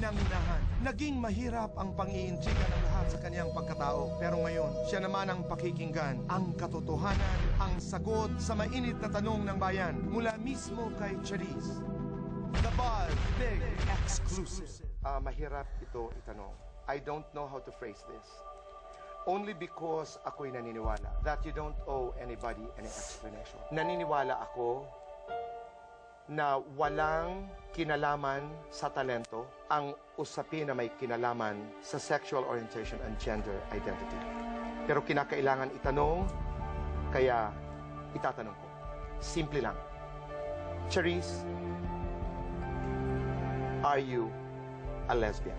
pinangunahan. Naging mahirap ang pang-iintriga ng lahat sa kanyang pagkatao. Pero ngayon, siya naman ang pakikinggan, ang katotohanan, ang sagot sa mainit na tanong ng bayan mula mismo kay Charisse. The Buzz Big Exclusive. Mahirap ito itanong. I don't know how to phrase this. Only because ako'y naniniwala that you don't owe anybody any explanation. Naniniwala ako na walang kinalaman sa talento ang usapin na may kinalaman sa sexual orientation and gender identity. Pero kinakailangan itanong, kaya itatanong ko. Simple lang. Charisse, are you a lesbian?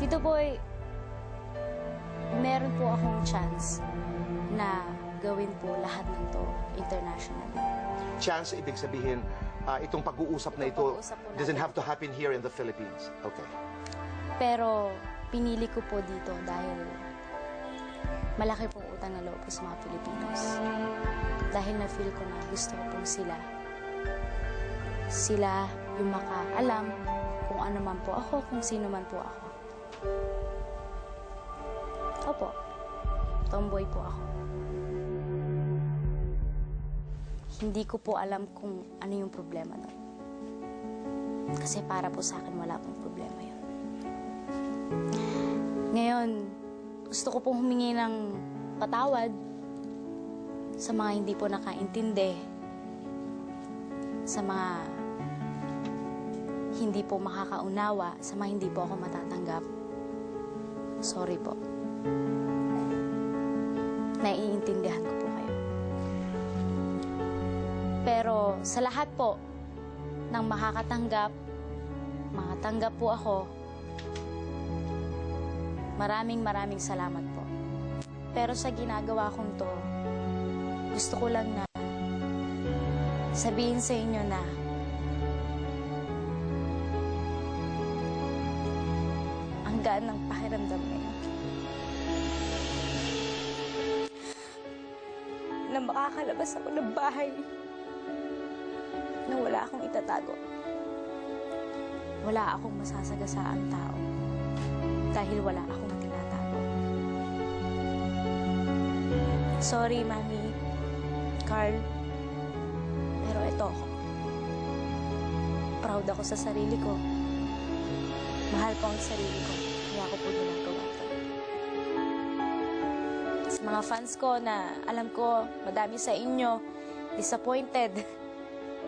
Tito Boy, meron po akong chance na gawin po lahat ng to internationally. Chance, ibig sabihin, itong pag-uusap na ito doesn't have to happen here in the Philippines. Okay. Pero pinili ko po dito dahil malaki pong utang na loob ko sa mga Pilipinos. Dahil na-feel ko na gusto ko pong sila. Sila yung makaalam kung ano man po ako, kung sino man po ako. Opo, tomboy po ako. Hindi ko po alam kung ano yung problema doon. Kasi para po sa akin, wala pong problema yun. Ngayon, gusto ko pong humingi ng patawad sa mga hindi po nakaintindi, sa mga hindi po makakaunawa, sa mga hindi po ako matatanggap. Sorry po. Naiintindihan ko po kayo. Pero sa lahat po ng makakatanggap, makatanggap po ako, maraming salamat po. Pero sa ginagawa kong to, gusto ko lang na sabihin sa inyo na ang gaan ng pakiramdam ngayon. Na makakalabas ako ng bahay na wala akong itatago. Wala akong masasagasaang tao dahil wala akong tinatago. Sorry, Mami, Carl, pero ito ako. Proud ako sa sarili ko. Mahal ko ang sarili ko. Kaya ako po ginagawa ito. Sa mga fans ko na alam ko madami sa inyo disappointed.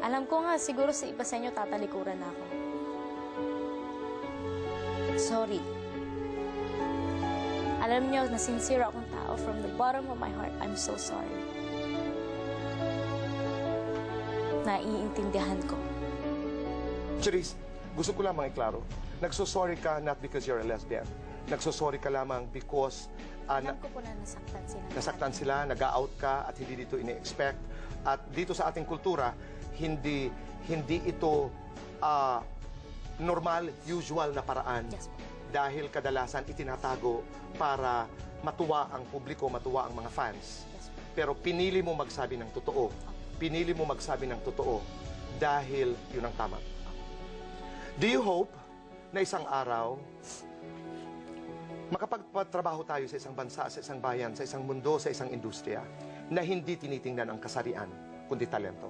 Alam ko nga siguro sa iba sa inyo tatalikuran na ako. Sorry. Alam niyo na sincere akong tao from the bottom of my heart. I'm so sorry. Naiintindihan ko. Charisse, gusto ko lamang iklaro. Nagsosorry ka not because you're a lesbian. Nagsosorry ka lamang because alam ko po na nasaktan sila. Nasaktan sila, nag-out ka at hindi dito ini-expect. At dito sa ating kultura, hindi ito normal, usual na paraan. Yes, po. Dahil kadalasan itinatago para matuwa ang publiko, matuwa ang mga fans. Yes, po. Pero pinili mo magsabi ng totoo. Pinili mo magsabi ng totoo dahil yun ang tama. Do you hope na isang araw makapagpatrabaho tayo sa isang bansa, sa isang bayan, sa isang mundo, sa isang industriya na hindi tinitingnan ang kasarian, kundi talento?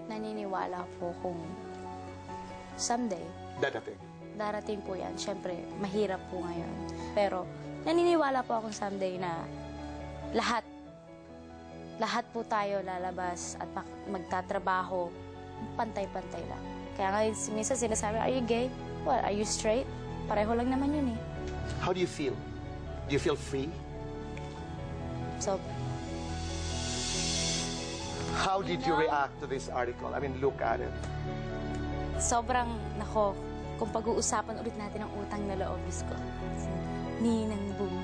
Naniniwala po kung someday darating po yan. Siyempre, mahirap po ngayon. Pero naniniwala po akong someday na lahat po tayo lalabas at magtatrabaho pantay-pantay lang. Kaya nga minsan sinasabi, are you gay? Well, are you straight? Pareho lang naman yun eh. How do you feel? Do you feel free? So, how did you react to this article? I mean, look at it. Sobrang, nako, kung pag-uusapan ulit natin ang utang na loob ko. Ninang boom.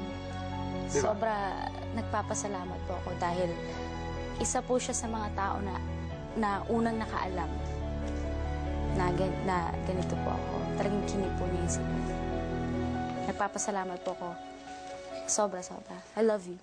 Diba? Sobra nagpapasalamat po ako dahil isa po siya sa mga tao na unang nakaalam na ganito po ako. Talagang kinig po niya isip. Nagpapasalamat po ako. Sobra. I love you.